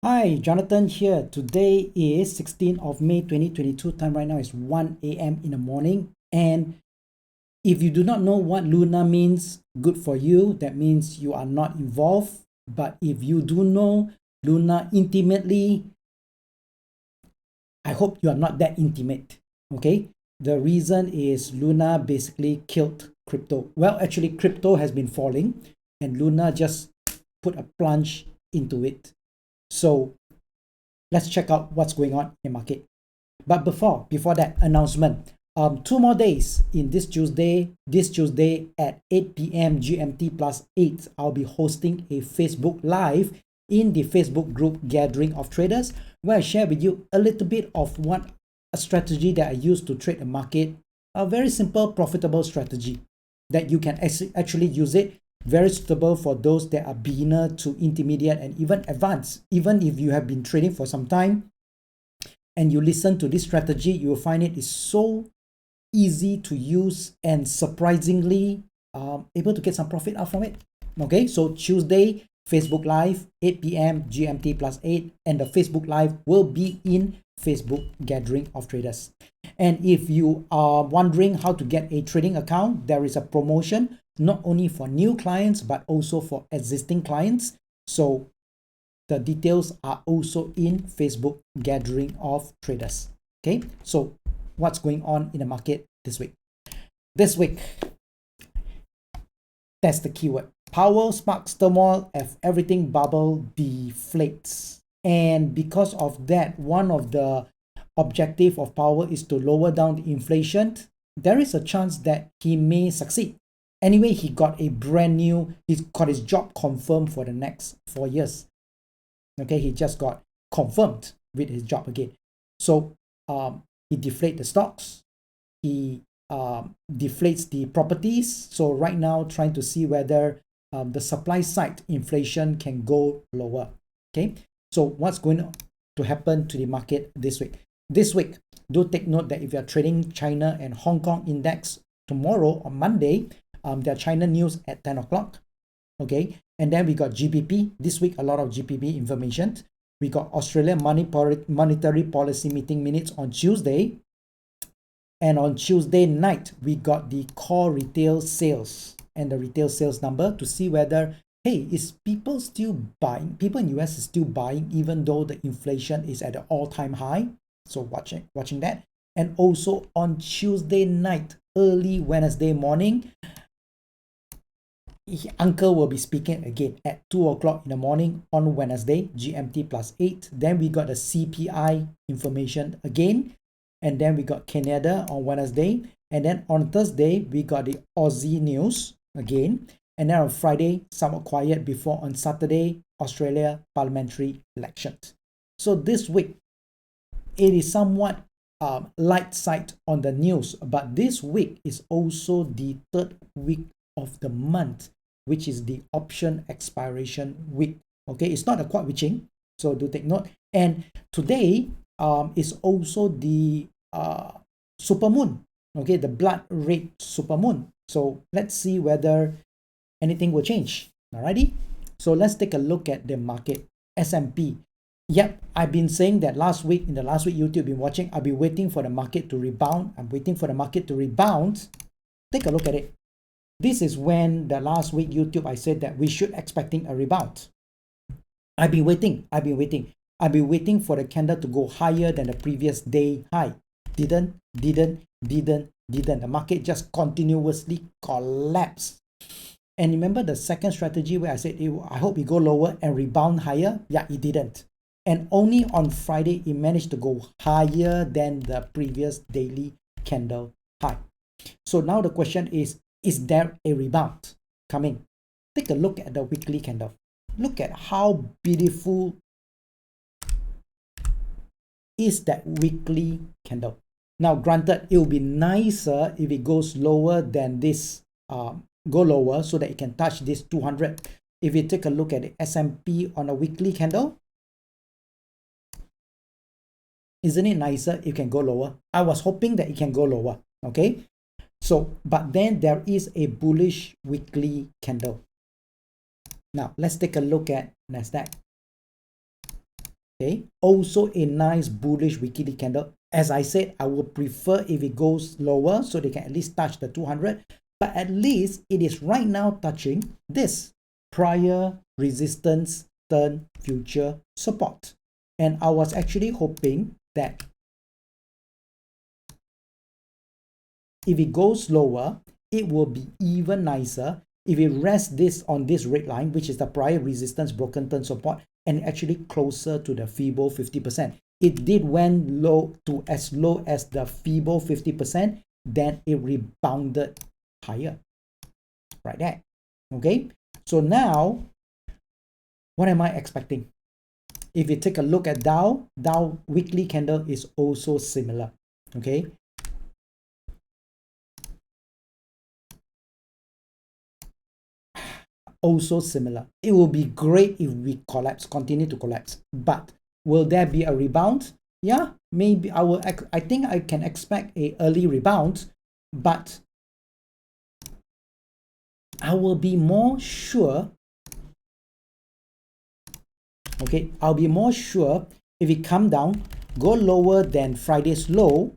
Hi, Jonathan here. Today is 16th of May 2022. Time right now is 1 a.m. in the morning. And if you do not know what Luna means, good for you. That means you are not involved. But if you do know Luna intimately, I hope you are not that intimate. Okay? The reason is Luna basically killed crypto. Well, actually, crypto has been falling, and Luna just put a plunge into it. So let's check out what's going on in the market. But before that announcement, 2 more days in this Tuesday at 8 p.m. GMT plus 8, I'll be hosting a Facebook Live in the Facebook group Gathering of Traders, where I share with you a little bit of what a strategy that I use to trade the market, a very simple, profitable strategy that you can actually use it. Very suitable for those that are beginner to intermediate and even advanced. Even if you have been trading for some time, and you listen to this strategy, you will find it is so easy to use and surprisingly able to get some profit out from it. Okay, so Tuesday, Facebook Live, 8 p.m. GMT plus 8, and the Facebook Live will be in Facebook Gathering of Traders. And if you are wondering how to get a trading account, there is a promotion not only for new clients but also for existing clients. So the details are also in Facebook Gathering of Traders. Okay, so what's going on in the market this week? This week, that's the keyword. Powell sparks turmoil as everything bubble deflates. And because of that, one of the objective of Powell is to lower down the inflation. There is a chance that he may succeed. Anyway, he got his job confirmed for the next 4 years. Okay, he just got confirmed with his job again. So he deflates the stocks, he deflates the properties. So right now, trying to see whether the supply side inflation can go lower. Okay, so what's going to happen to the market this week? This week, do take note that if you're trading China and Hong Kong index tomorrow on Monday, there are China news at 10 o'clock. Okay, and then we got GBP this week, a lot of GBP information. We got Australian monetary policy meeting minutes on Tuesday, and on Tuesday night we got the core retail sales and the retail sales number to see whether, hey, is people still buying? People in US is still buying even though the inflation is at an all-time high. So watching that. And also on Tuesday night, early Wednesday morning, Uncle will be speaking again at 2 o'clock in the morning on Wednesday, GMT plus 8. Then we got the CPI information again. And then we got Canada on Wednesday. And then on Thursday, we got the Aussie news again. And then on Friday, somewhat quiet before on Saturday, Australia parliamentary elections. So this week, it is somewhat light side on the news. But this week is also the third week of the month, which is the option expiration week. Okay, it's not a quad witching, so do take note. And today is also the supermoon. Okay, the blood red supermoon. So let's see whether anything will change. Alrighty, so let's take a look at the market. S&P. Yep, I've been saying that in the last week YouTube been watching, I've been waiting for the market to rebound. I'm waiting for the market to rebound. Take a look at it. This is when the last week YouTube I said that we should expecting a rebound. I've been waiting for the candle to go higher than the previous day high. Didn't. The market just continuously collapsed. And remember the second strategy where I said I hope it go lower and rebound higher? Yeah, it didn't. And only on Friday it managed to go higher than the previous daily candle high. So now the question is there a rebound coming? Take a look at the weekly candle. Look at how beautiful is that weekly candle. Now, granted, it will be nicer if it goes lower than this, go lower so that it can touch this 200. If you take a look at the S&P on a weekly candle, isn't it nicer if it can go lower? I was hoping that it can go lower, okay? So, but then there is a bullish weekly candle. Now, let's take a look at NASDAQ. Okay, also a nice bullish weekly candle. As I said, I would prefer if it goes lower so they can at least touch the 200, but at least it is right now touching this prior resistance turn future support. And I was actually hoping that if it goes lower, it will be even nicer if it rests this on this red line, which is the prior resistance broken turn support, and actually closer to the Fibo 50%. It did went low to as low as the Fibo 50%, then it rebounded higher. Right there. Okay. So now, what am I expecting? If you take a look at Dow weekly candle is also similar. Okay. Also similar. It will be great if we continue to collapse. But will there be a rebound? Yeah, maybe I think I can expect a early rebound, but I will be more sure. Okay, I'll be more sure if it come down, go lower than Friday's low,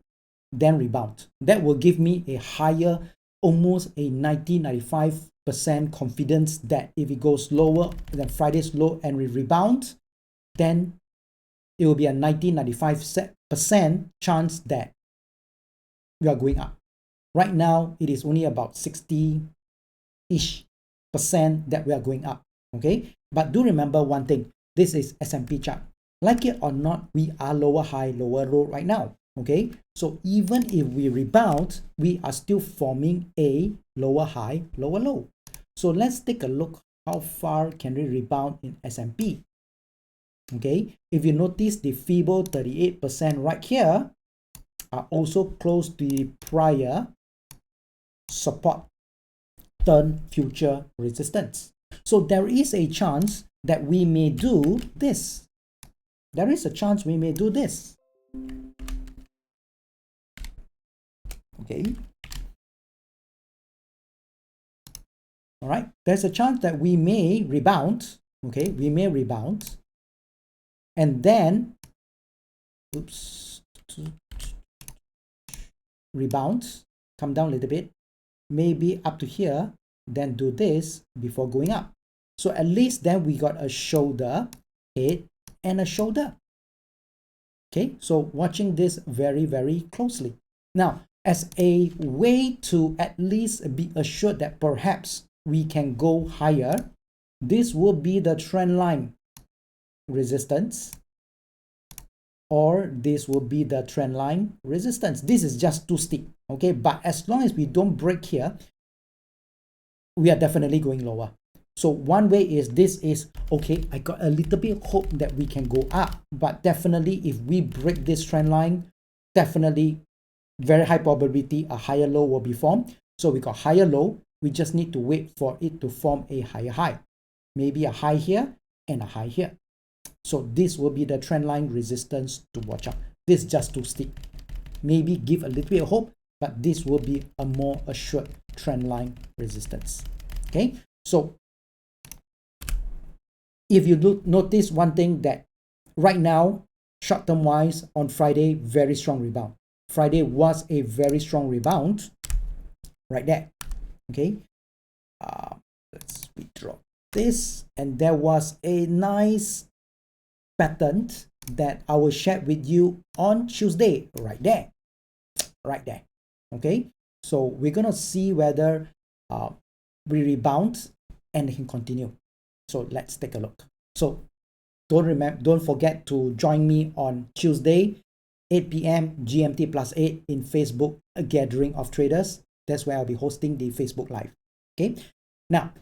then rebound. That will give me a higher, almost a 95% confidence that if it goes lower than Friday's low and we rebound, then it will be a 95% chance that we are going up. Right now, it is only about 60-ish percent that we are going up. Okay, but do remember one thing. This is S&P chart. Like it or not, we are lower high, lower low right now. Okay, so even if we rebound, we are still forming a lower high, lower low. So let's take a look how far can we rebound in S&P. Okay, if you notice the Fibo 38% right here are also close to the prior support turn future resistance. So there is a chance that we may do this. There is a chance we may do this. Okay. All right. There's a chance that we may rebound. Okay. We may rebound. And then, oops, rebound, come down a little bit, maybe up to here, then do this before going up. So at least then we got a shoulder, head, and a shoulder. Okay, so watching this very, very closely. Now, as a way to at least be assured that perhaps we can go higher, this will be the trend line resistance, or this will be the trend line resistance. This is just too steep, okay? But as long as we don't break here, we are definitely going lower. So one way is this is, okay, I got a little bit of hope that we can go up, but definitely if we break this trend line, definitely very high probability a higher low will be formed. So we got higher low, we just need to wait for it to form a higher high. Maybe a high here and a high here. So this will be the trend line resistance to watch out. This is just too steep. Maybe give a little bit of hope, but this will be a more assured trend line resistance. Okay, so if you notice one thing that right now, short-term wise, on Friday, very strong rebound. Friday was a very strong rebound right there. Okay, let's withdraw this, and there was a nice pattern that I will share with you on Tuesday right there. Okay, so we're gonna see whether we rebound and can continue. So let's take a look. So don't forget to join me on Tuesday 8 p.m. GMT +8 in Facebook, a gathering of traders. That's where I'll be hosting the Facebook Live. Okay, now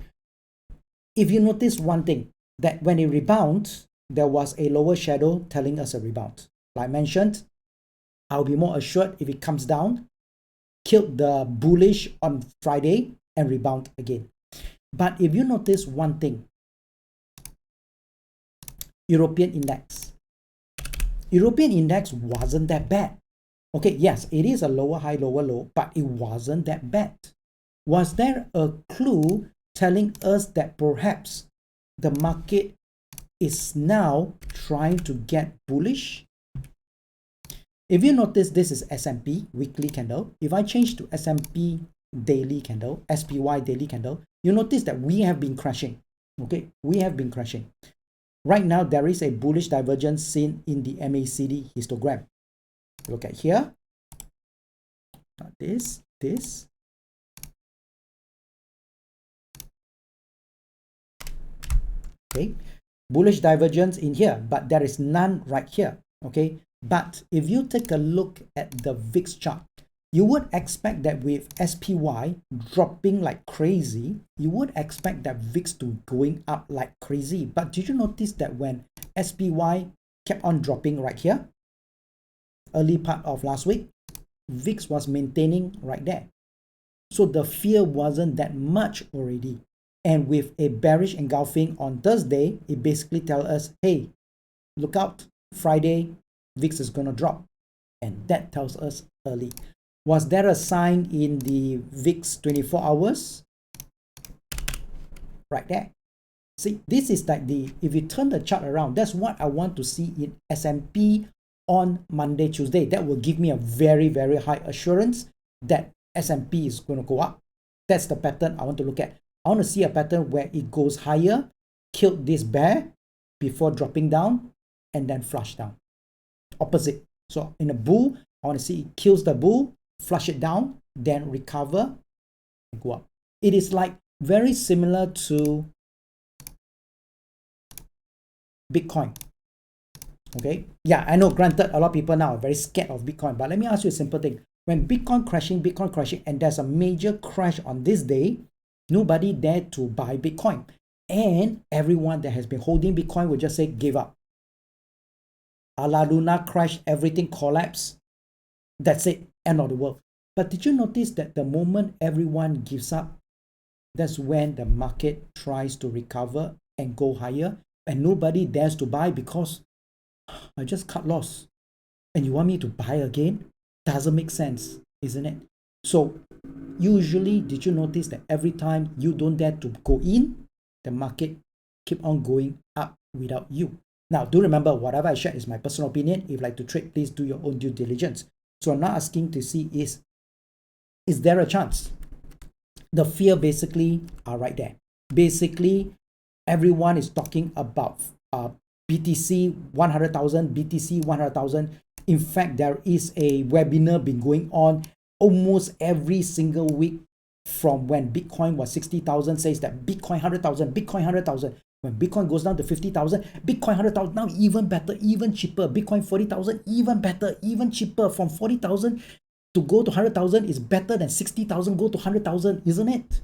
if you notice one thing, that when it rebounds, there was a lower shadow telling us a rebound. Like I mentioned, I'll be more assured if it comes down, killed the bullish on Friday and rebound again. But if you notice one thing, European index wasn't that bad. Okay, yes, it is a lower high, lower low, but it wasn't that bad. Was there a clue telling us that perhaps the market is now trying to get bullish. If you notice, this is S&P weekly candle. If I change to S&P daily candle, SPY daily candle, you notice that we have been crashing. Okay, we have been crashing. Right now, there is a bullish divergence seen in the MACD histogram. Look at here. This. Okay, bullish divergence in here, but there is none right here. Okay, but if you take a look at the VIX chart, you would expect that with SPY dropping like crazy, you would expect that VIX to going up like crazy. But did you notice that when SPY kept on dropping right here, early part of last week, VIX was maintaining right there. So the fear wasn't that much already. And with a bearish engulfing on Thursday, it basically tells us, hey, look out, Friday, VIX is going to drop. And that tells us early. Was there a sign in the VIX 24 hours? Right there. See, this is like if you turn the chart around, that's what I want to see in S&P on Monday, Tuesday. That will give me a very, very high assurance that S&P is going to go up. That's the pattern I want to look at. I want to see a pattern where it goes higher, killed this bear before dropping down, and then flush down. Opposite. So in a bull, I want to see it kills the bull, flush it down, then recover and go up. It is like very similar to Bitcoin. Okay. Yeah, I know, granted, a lot of people now are very scared of Bitcoin, but let me ask you a simple thing. When Bitcoin crashing, and there's a major crash on this day, nobody dared to buy Bitcoin. And everyone that has been holding Bitcoin will just say, give up. A la Luna crash, everything collapsed. That's it, end of the world. But did you notice that the moment everyone gives up, that's when the market tries to recover and go higher, and nobody dares to buy because I just cut loss. And you want me to buy again? Doesn't make sense, isn't it? So usually, did you notice that every time you don't dare to go in, the market keep on going up without you? Now, do remember, whatever I share is my personal opinion. If you like to trade, please do your own due diligence. So I'm not asking to see is there a chance? The fear basically are right there. Basically, everyone is talking about BTC 100,000, BTC 100,000. In fact, there is a webinar been going on almost every single week from when Bitcoin was 60,000, says that Bitcoin 100,000, Bitcoin 100,000. When Bitcoin goes down to 50,000, Bitcoin 100,000, now even better, even cheaper. Bitcoin 40,000, even better, even cheaper. From 40,000 to go to 100,000 is better than 60,000 go to 100,000, isn't it?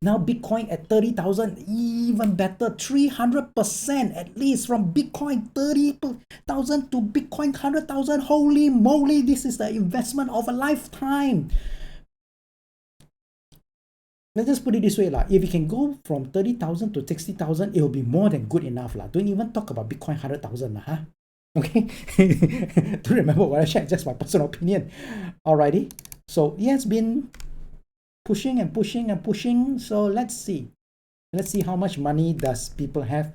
Now Bitcoin at 30,000, even better, 300% at least from Bitcoin 30,000 to Bitcoin 100,000. Holy moly, this is the investment of a lifetime. Let's just put it this way, if you can go from 30,000 to 60,000, it will be more than good enough. Don't even talk about Bitcoin 100,000. Okay? Do remember what I shared, just my personal opinion. Alrighty. So it has been pushing and pushing and pushing. So let's see. Let's see how much money does people have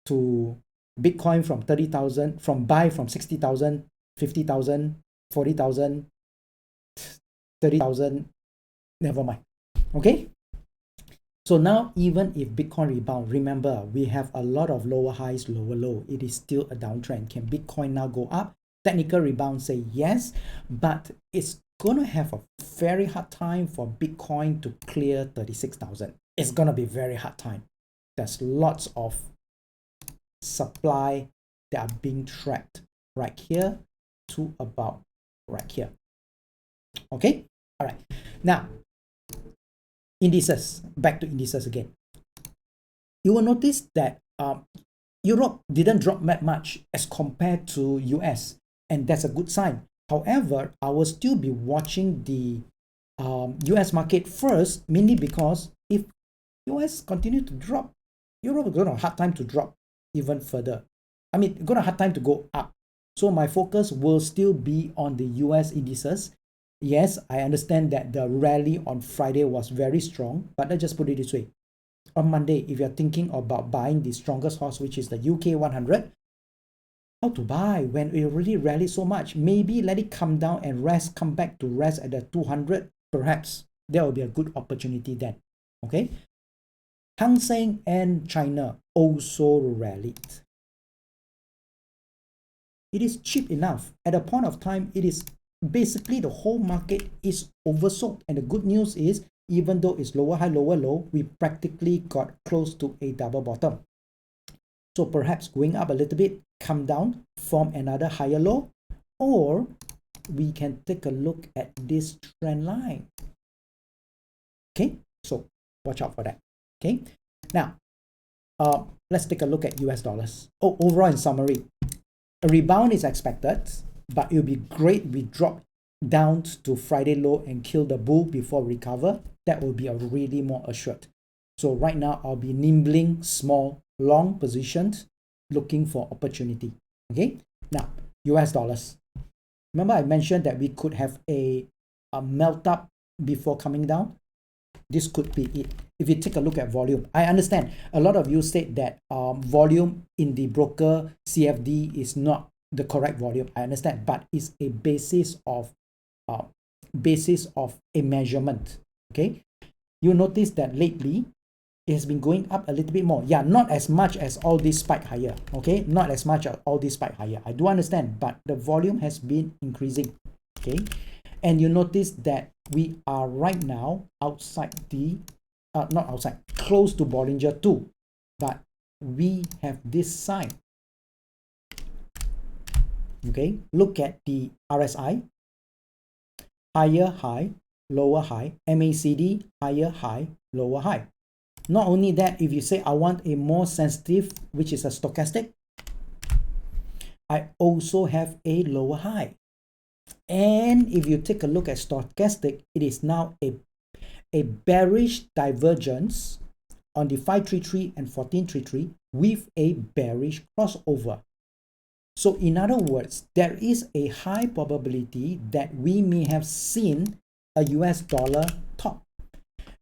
to Bitcoin from 30,000, from buy from 60,000, 50,000, 40,000, 30,000. Never mind. Okay, so now even if Bitcoin rebound, remember we have a lot of lower highs, lower low. It is still a downtrend. Can Bitcoin now go up? Technical rebound say yes, but it's gonna have a very hard time for Bitcoin to clear 36,000. It's gonna be very hard time. There's lots of supply that are being trapped right here to about right here. Okay, all right. Now, indices, back to indices again. You will notice that Europe didn't drop that much as compared to US, and that's a good sign. However, I will still be watching the US market first, mainly because if US continue to drop, Europe is going to have a hard time to drop even further. I mean, going to have a hard time to go up. So my focus will still be on the US indices. Yes, I understand that the rally on Friday was very strong, but let's just put it this way. on Monday, if you're thinking about buying the strongest horse, which is the UK 100, how to buy when it already rallied so much? Maybe let it come down and rest, come back to rest at the 200, perhaps. There will be a good opportunity then. Okay. Hang Seng and China also rallied. It is cheap enough. At a point of time, it is basically the whole market is oversold. And the good news is, even though it's lower high, lower low, we practically got close to a double bottom. So perhaps going up a little bit, come down, form another higher low, or we can take a look at this trend line. Okay, so watch out for that. Okay, now let's take a look at US dollars. Overall in summary, a rebound is expected, but it will be great we drop down to Friday low and kill the bull before recover. That will be a really more assured. So right now I'll be nimbling small long positions, looking for opportunity. Okay, now US dollars. Remember I mentioned that we could have a melt up before coming down. This could be it. If you take a look at volume, I understand a lot of you said that volume in the broker CFD is not the correct volume. I understand, but it's a basis of a measurement. Okay, you notice that lately it has been going up a little bit more. Yeah, not as much as all this spike higher. Okay, not as much as all this spike higher. I do understand, but the volume has been increasing. Okay, and you notice that we are right now outside the not outside, close to Bollinger 2, but we have this sign. Okay, look at the RSI, higher high, lower high, MACD, higher high, lower high. Not only that, if you say I want a more sensitive, which is a stochastic, I also have a lower high. And if you take a look at stochastic, it is now a bearish divergence on the 533 and 1433 with a bearish crossover. So in other words, there is a high probability that we may have seen a US dollar top.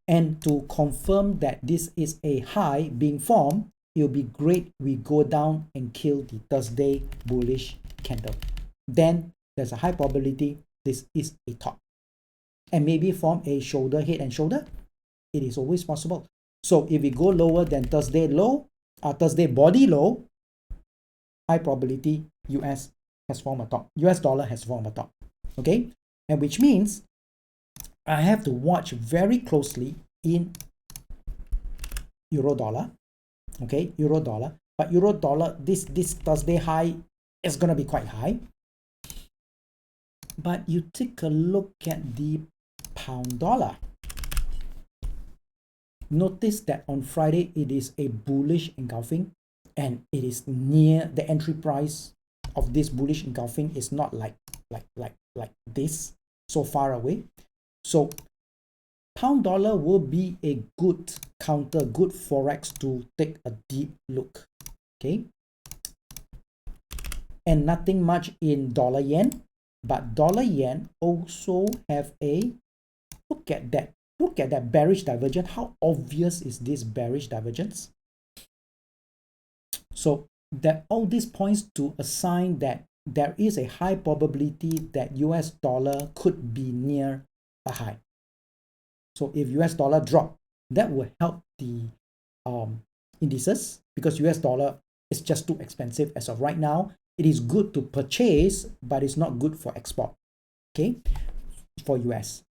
And to confirm that this is a high being formed, it will be great we go down and kill the Thursday bullish candle. Then there's a high probability this is a top. And maybe form a shoulder, head and shoulder. It is always possible. So if we go lower than Thursday low, Thursday body low, high probability US has formed a top. US dollar has formed a top. Okay? And which means I have to watch very closely in euro dollar. Okay, euro dollar. But euro dollar, this Thursday high is going to be quite high. But you take a look at the pound dollar. Notice that on Friday it is a bullish engulfing, and it is near the entry price of this bullish engulfing is not like this, so far away. So pound dollar will be a good counter, good forex to take a deep look. Okay, and nothing much in dollar yen, but dollar yen also have a look at that. Look at that bearish divergence. How obvious is this bearish divergence? So that all this points to a sign that there is a high probability that US dollar could be near a high. So if US dollar drop, that will help the indices, because US dollar is just too expensive as of right now. It is good to purchase, but it's not good for export. Okay, for US.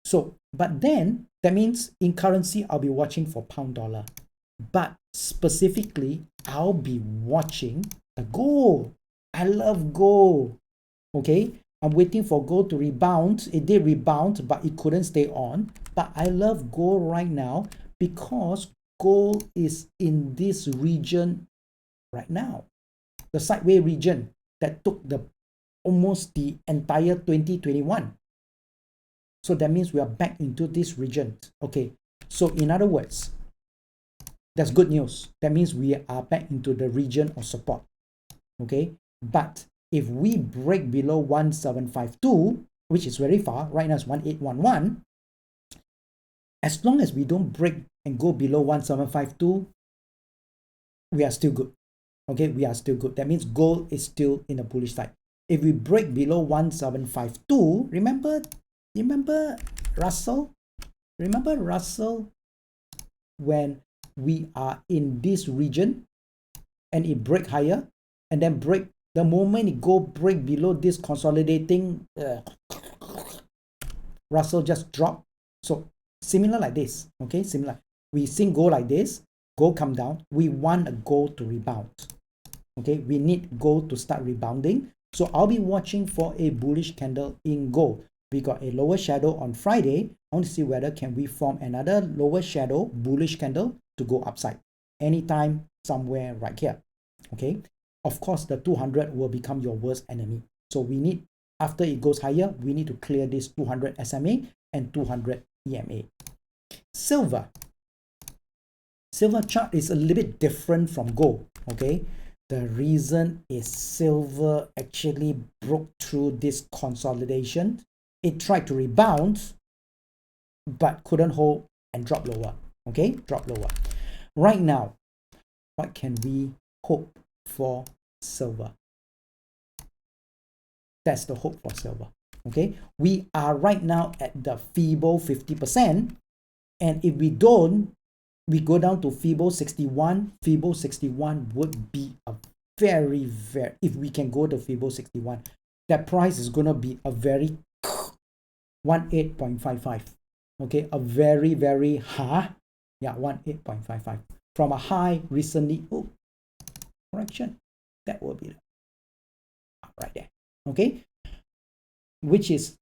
So, but then that means in currency, I'll be watching for pound dollar. But specifically, I'll be watching the gold. I love gold. Okay, I'm waiting for gold to rebound. It did rebound, but it couldn't stay on. But I love gold right now because gold is in this region right now. The sideway region that took almost the entire 2021. So that means we are back into this region. Okay, so in other words, that's good news. That means we are back into the region of support. Okay, but if we break below 1752, which is very far, right now it's 1811, As long as we don't break and go below 1752, we are still good. Okay, we are still good. That means gold is still in the bullish side. If we break below 1752, remember Russell? Remember Russell when we are in this region and it break higher and then break, the moment it go break below this consolidating, Russell just drop. So similar like this, okay, similar. We seen gold like this, gold come down. We want a gold to rebound. Okay, we need gold to start rebounding. So I'll be watching for a bullish candle in gold. We got a lower shadow on Friday. I want to see whether can we form another lower shadow bullish candle to go upside anytime, somewhere right here. Okay, of course the 200 will become your worst enemy. So we need, after it goes higher, we need to clear this 200 SMA and 200 EMA. Silver chart is a little bit different from gold. Okay, the reason is silver actually broke through this consolidation. It tried to rebound, but couldn't hold and drop lower. Okay, drop lower. Right now, what can we hope for silver? That's the hope for silver. Okay, we are right now at the FIBO 50%, and if we don't, we go down to FIBO 61. FIBO 61 would be a very, if we can go to FIBO 61, that price is going to be a very 18.55. Okay, a very, very high. Yeah, 18.55 from a high recently. Oh, correction. That will be right there. Okay, which is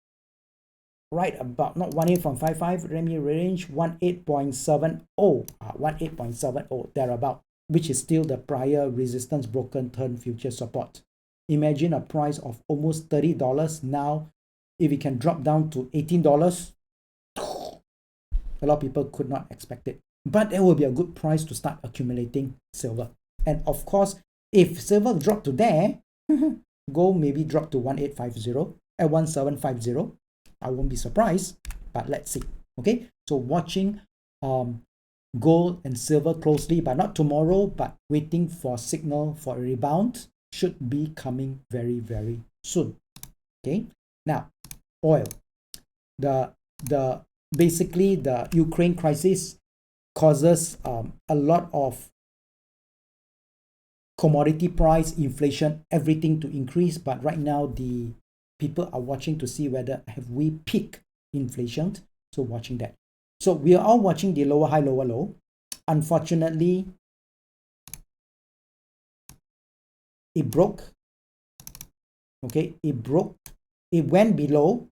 right about, not 18.55, let me range 18.70, 18.70 thereabout, which is still the prior resistance broken turn future support. Imagine a price of almost $30 now. If it can drop down to $18, a lot of people could not expect it, but it will be a good price to start accumulating silver. And of course, if silver drop to there, gold maybe drop to 1850 at 1750. I won't be surprised, but let's see. Okay, so watching gold and silver closely, but not tomorrow, but waiting for signal for a rebound, should be coming very, very soon. Okay, now oil. The basically the Ukraine crisis causes a lot of commodity price, inflation, everything to increase. But right now, the people are watching to see whether have we peaked inflation. So watching that. So we are all watching the lower high, lower low. Unfortunately, it broke. Okay, it broke. It went below,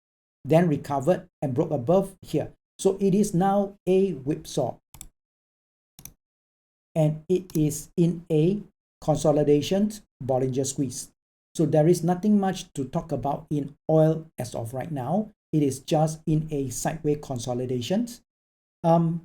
then recovered and broke above here. So it is now a whipsaw. And it is in a consolidation Bollinger Squeeze. So there is nothing much to talk about in oil as of right now. It is just in a sideways consolidation. Aramco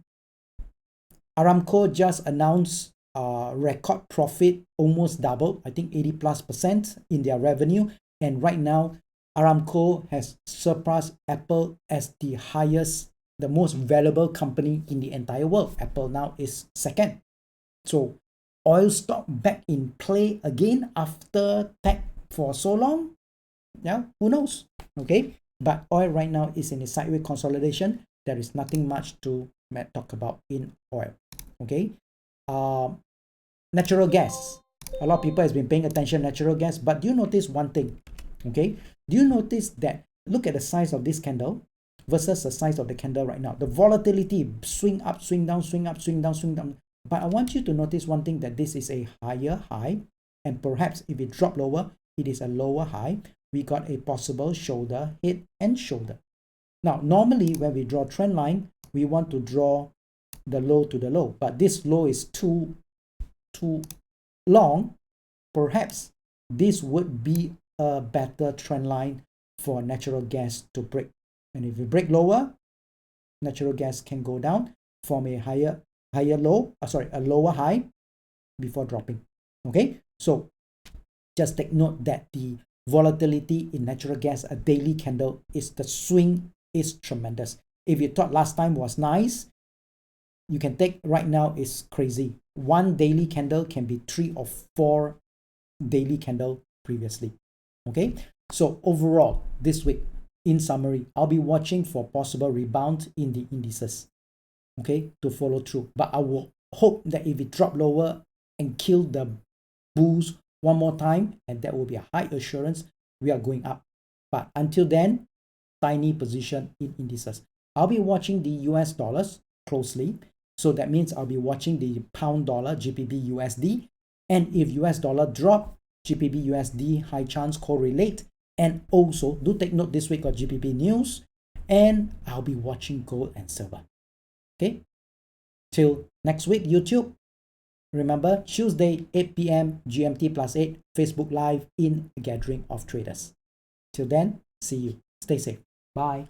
just announced record profit, almost doubled, I think 80+% in their revenue. And right now, Aramco has surpassed Apple as the highest, the most valuable company in the entire world. Apple now is second. So oil stock back in play again after tech for so long. Yeah, who knows? Okay, but oil right now is in a sideways consolidation. There is nothing much to talk about in oil. Okay, natural gas. A lot of people has been paying attention to natural gas, but do you notice one thing? Okay, do you notice that? Look at the size of this candle versus the size of the candle right now. The volatility swing up, swing down, swing up, swing down, swing down. But I want you to notice one thing, that this is a higher high, and perhaps if it drop lower, it is a lower high. We got a possible shoulder, head and shoulder. Now, normally when we draw trend line, we want to draw the low to the low, but this low is too long. Perhaps this would be a better trend line for natural gas to break. And if we break lower, natural gas can go down, form a a lower high before dropping. Okay, so just take note that the volatility in natural gas, a daily candle, is the swing is tremendous. If you thought last time was nice, you can take right now is crazy. One daily candle can be 3 or 4 daily candle previously. Okay, so overall this week, in summary, I'll be watching for possible rebound in the indices, okay, to follow through. But I will hope that if it drop lower and kill the bulls one more time, and that will be a high assurance we are going up. But until then, tiny position in indices. I'll be watching the US dollars closely. So that means I'll be watching the pound dollar, GBP USD. And if US dollar drop, GBP USD high chance correlate. And also do take note, this week got GBP news. And I'll be watching gold and silver. Okay. Till next week, YouTube. Remember, Tuesday, 8 p.m. GMT plus 8, Facebook Live in a gathering of traders. Till then, see you. Stay safe. Bye.